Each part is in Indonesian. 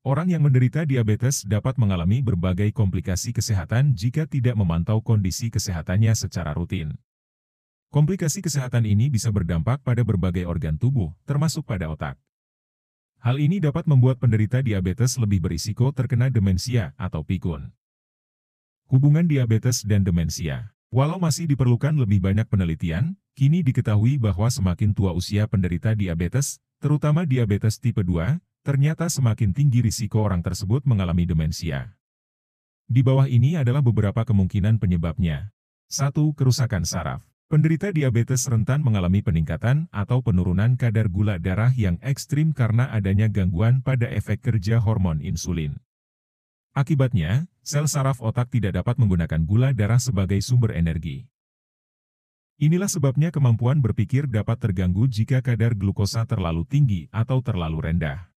Orang yang menderita diabetes dapat mengalami berbagai komplikasi kesehatan jika tidak memantau kondisi kesehatannya secara rutin. Komplikasi kesehatan ini bisa berdampak pada berbagai organ tubuh, termasuk pada otak. Hal ini dapat membuat penderita diabetes lebih berisiko terkena demensia atau pikun. Hubungan diabetes dan demensia. Walau masih diperlukan lebih banyak penelitian, kini diketahui bahwa semakin tua usia penderita diabetes, terutama diabetes tipe 2, ternyata semakin tinggi risiko orang tersebut mengalami demensia. Di bawah ini adalah beberapa kemungkinan penyebabnya. 1. Kerusakan saraf. Penderita diabetes rentan mengalami peningkatan atau penurunan kadar gula darah yang ekstrim karena adanya gangguan pada efek kerja hormon insulin. Akibatnya, sel saraf otak tidak dapat menggunakan gula darah sebagai sumber energi. Inilah sebabnya kemampuan berpikir dapat terganggu jika kadar glukosa terlalu tinggi atau terlalu rendah.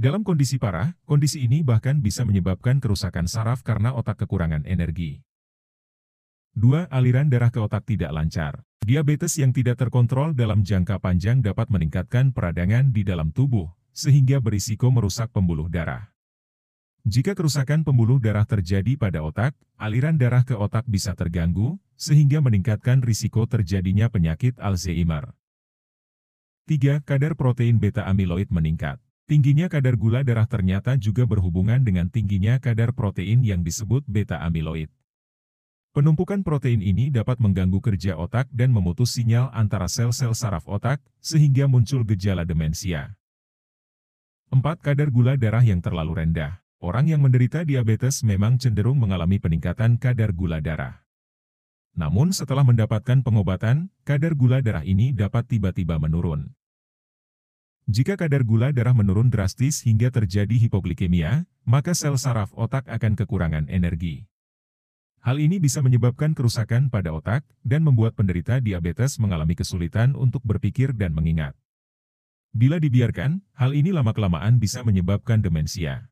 Dalam kondisi parah, kondisi ini bahkan bisa menyebabkan kerusakan saraf karena otak kekurangan energi. 2. Aliran darah ke otak tidak lancar. Diabetes yang tidak terkontrol dalam jangka panjang dapat meningkatkan peradangan di dalam tubuh, sehingga berisiko merusak pembuluh darah. Jika kerusakan pembuluh darah terjadi pada otak, aliran darah ke otak bisa terganggu, sehingga meningkatkan risiko terjadinya penyakit Alzheimer. 3. Kadar protein beta-amiloid meningkat. Tingginya kadar gula darah ternyata juga berhubungan dengan tingginya kadar protein yang disebut beta-amiloid. Penumpukan protein ini dapat mengganggu kerja otak dan memutus sinyal antara sel-sel saraf otak, sehingga muncul gejala demensia. 4. Kadar gula darah yang terlalu rendah. Orang yang menderita diabetes memang cenderung mengalami peningkatan kadar gula darah. Namun setelah mendapatkan pengobatan, kadar gula darah ini dapat tiba-tiba menurun. Jika kadar gula darah menurun drastis hingga terjadi hipoglikemia, maka sel saraf otak akan kekurangan energi. Hal ini bisa menyebabkan kerusakan pada otak dan membuat penderita diabetes mengalami kesulitan untuk berpikir dan mengingat. Bila dibiarkan, hal ini lama-kelamaan bisa menyebabkan demensia.